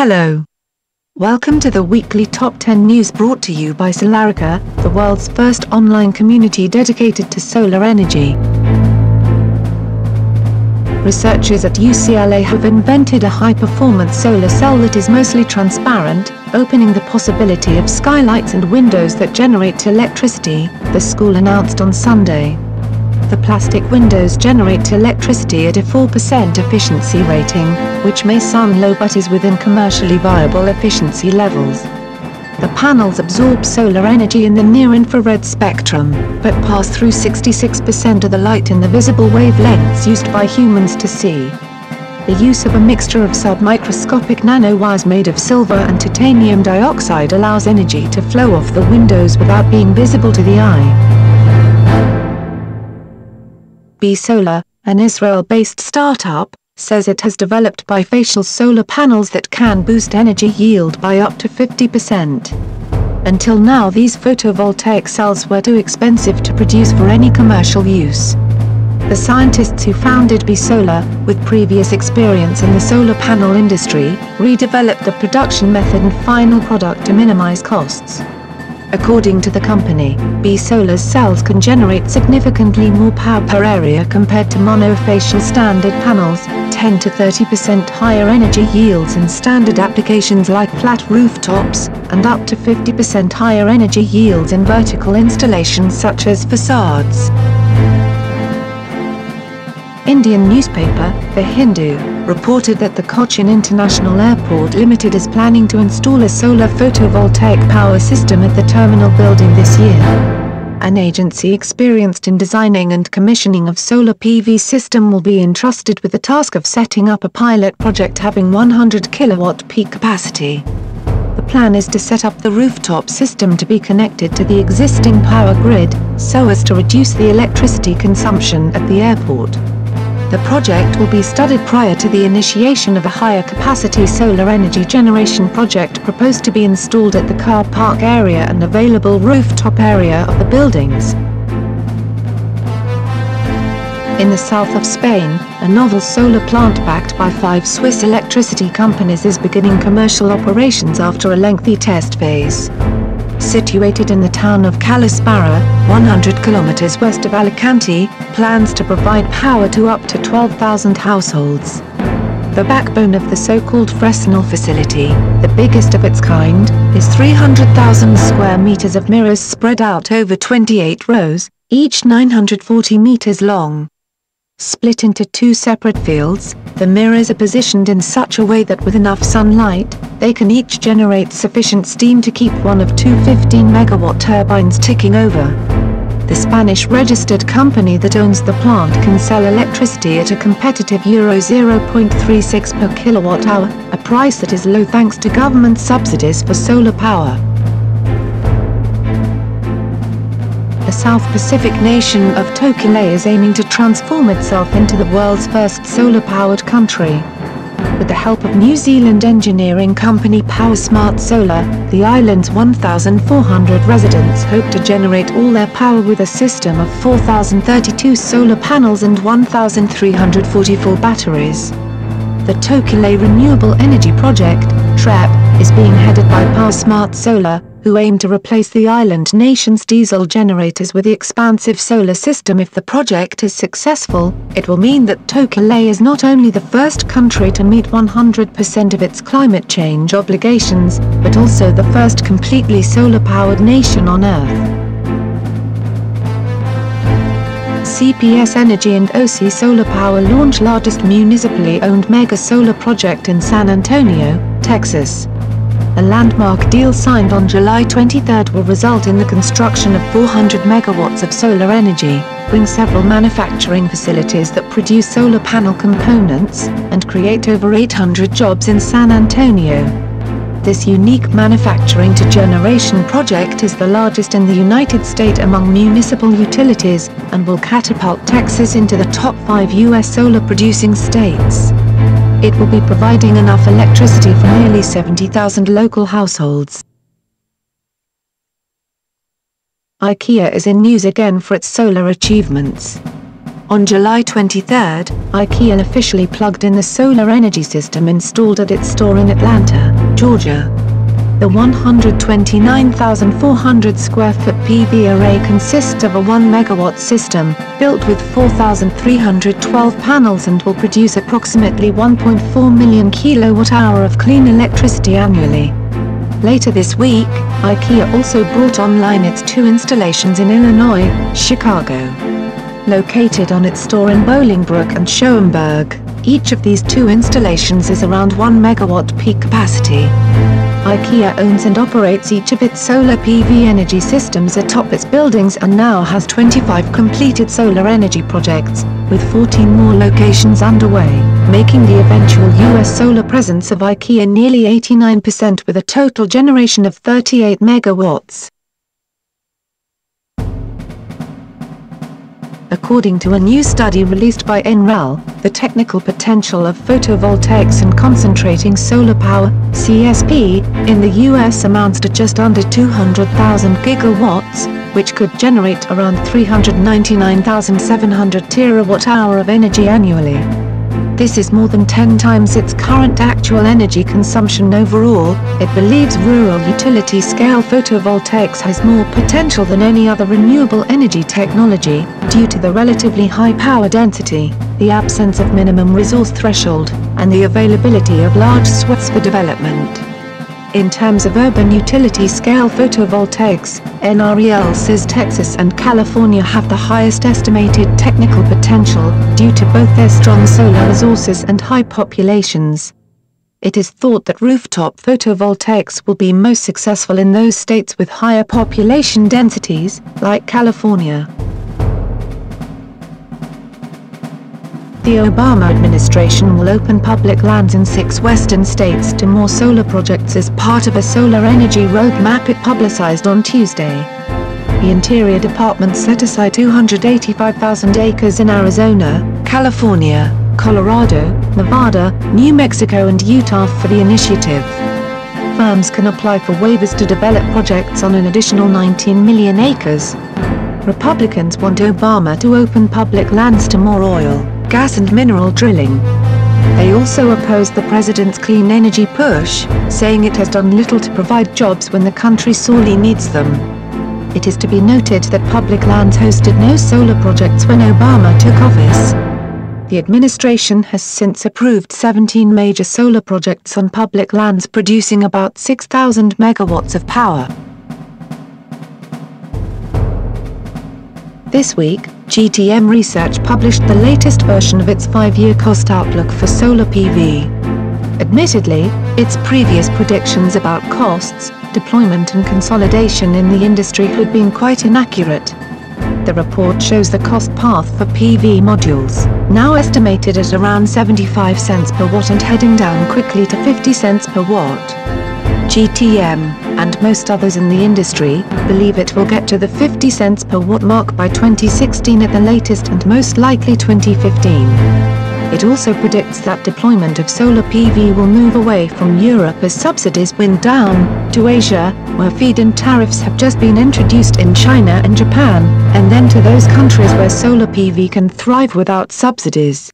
Hello. Welcome to the weekly Top 10 News brought to you by Solarika, the world's first online community dedicated to solar energy. Researchers at UCLA have invented a high-performance solar cell that is mostly transparent, opening the possibility of skylights and windows that generate electricity, the school announced on Sunday. The plastic windows generate electricity at a 4% efficiency rating, which may sound low but is within commercially viable efficiency levels. The panels absorb solar energy in the near-infrared spectrum, but pass through 66% of the light in the visible wavelengths used by humans to see. The use of a mixture of submicroscopic nanowires made of silver and titanium dioxide allows energy to flow off the windows without being visible to the eye. Solar, an Israel-based startup, says it has developed bifacial solar panels that can boost energy yield by up to 50%. Until now, these photovoltaic cells were too expensive to produce for any commercial use. The scientists who founded Solar, with previous experience in the solar panel industry, redeveloped the production method and final product to minimize costs. According to the company, Solar's cells can generate significantly more power per area compared to monofacial standard panels, 10 to 30% higher energy yields in standard applications like flat rooftops, and up to 50% higher energy yields in vertical installations such as facades. Indian newspaper, The Hindu, reported that the Cochin International Airport Limited is planning to install a solar photovoltaic power system at the terminal building this year. An agency experienced in designing and commissioning of solar PV system will be entrusted with the task of setting up a pilot project having 100 kilowatt peak capacity. The plan is to set up the rooftop system to be connected to the existing power grid, so as to reduce the electricity consumption at the airport. The project will be studied prior to the initiation of a higher capacity solar energy generation project proposed to be installed at the car park area and available rooftop area of the buildings. In the south of Spain, a novel solar plant backed by 5 Swiss electricity companies is beginning commercial operations after a lengthy test phase. Situated in the town of Calaspara, 100 kilometers west of Alicante, plans to provide power to up to 12,000 households. The backbone of the so-called Fresnel facility, the biggest of its kind, is 300,000 square meters of mirrors spread out over 28 rows, each 940 meters long. Split into 2 separate fields, the mirrors are positioned in such a way that with enough sunlight, they can each generate sufficient steam to keep one of 2 15-megawatt turbines ticking over. The Spanish-registered company that owns the plant can sell electricity at a competitive Euro 0.36 per kilowatt-hour, a price that is low thanks to government subsidies for solar power. The South Pacific nation of Tokile is aiming to transform itself into the world's first solar-powered country. With the help of New Zealand engineering company Power Smart Solar, the island's 1,400 residents hope to generate all their power with a system of 4,032 solar panels and 1,344 batteries. The Tokile Renewable Energy Project, TREP, is being headed by Power Smart Solar, who aim to replace the island nation's diesel generators with the expansive solar system. If the project is successful, it will mean that Tokile is not only the first country to meet 100% of its climate change obligations, but also the first completely solar-powered nation on Earth. CPS Energy and OC Solar Power launch largest municipally owned mega solar project in San Antonio, Texas. A landmark deal signed on July 23 will result in the construction of 400 megawatts of solar energy, bring several manufacturing facilities that produce solar panel components, and create over 800 jobs in San Antonio. This unique manufacturing-to-generation project is the largest in the United States among municipal utilities, and will catapult Texas into the top 5 U.S. solar-producing states. It will be providing enough electricity for nearly 70,000 local households. IKEA is in news again for its solar achievements. On July 23, IKEA officially plugged in the solar energy system installed at its store in Atlanta, Georgia. The 129,400 square foot PV array consists of a 1 megawatt system, built with 4,312 panels and will produce approximately 1.4 million kilowatt-hour of clean electricity annually. Later this week, IKEA also brought online its 2 installations in Illinois, Chicago. Located on its store in Bolingbrook and Schoenberg, each of these 2 installations is around 1 megawatt peak capacity. IKEA owns and operates each of its solar PV energy systems atop its buildings and now has 25 completed solar energy projects, with 14 more locations underway, making the eventual US solar presence of IKEA nearly 89% with a total generation of 38 megawatts. According to a new study released by NREL, the technical potential of photovoltaics and concentrating solar power, CSP, in the US amounts to just under 200,000 gigawatts, which could generate around 399,700 terawatt-hour of energy annually. This is more than 10 times its current actual energy consumption overall. It believes rural utility-scale photovoltaics has more potential than any other renewable energy technology, due to the relatively high power density, the absence of minimum resource threshold, and the availability of large swaths for development. In terms of urban utility-scale photovoltaics, NREL says Texas and California have the highest estimated technical potential, due to both their strong solar resources and high populations. It is thought that rooftop photovoltaics will be most successful in those states with higher population densities, like California. The Obama administration will open public lands in 6 western states to more solar projects as part of a solar energy roadmap it publicized on Tuesday. The Interior Department set aside 285,000 acres in Arizona, California, Colorado, Nevada, New Mexico and Utah for the initiative. Firms can apply for waivers to develop projects on an additional 19 million acres. Republicans want Obama to open public lands to more oil, gas and mineral drilling. They also oppose the president's clean energy push, saying it has done little to provide jobs when the country sorely needs them. It is to be noted that public lands hosted no solar projects when Obama took office. The administration has since approved 17 major solar projects on public lands producing about 6,000 megawatts of power. This week, GTM Research published the latest version of its 5-year cost outlook for solar PV. Admittedly, its previous predictions about costs, deployment and consolidation in the industry had been quite inaccurate. The report shows the cost path for PV modules, now estimated at around 75 cents per watt and heading down quickly to 50 cents per watt. GTM, and most others in the industry, believe it will get to the 50 cents per watt mark by 2016 at the latest and most likely 2015. It also predicts that deployment of solar PV will move away from Europe as subsidies wind down, to Asia, where feed-in tariffs have just been introduced in China and Japan, and then to those countries where solar PV can thrive without subsidies.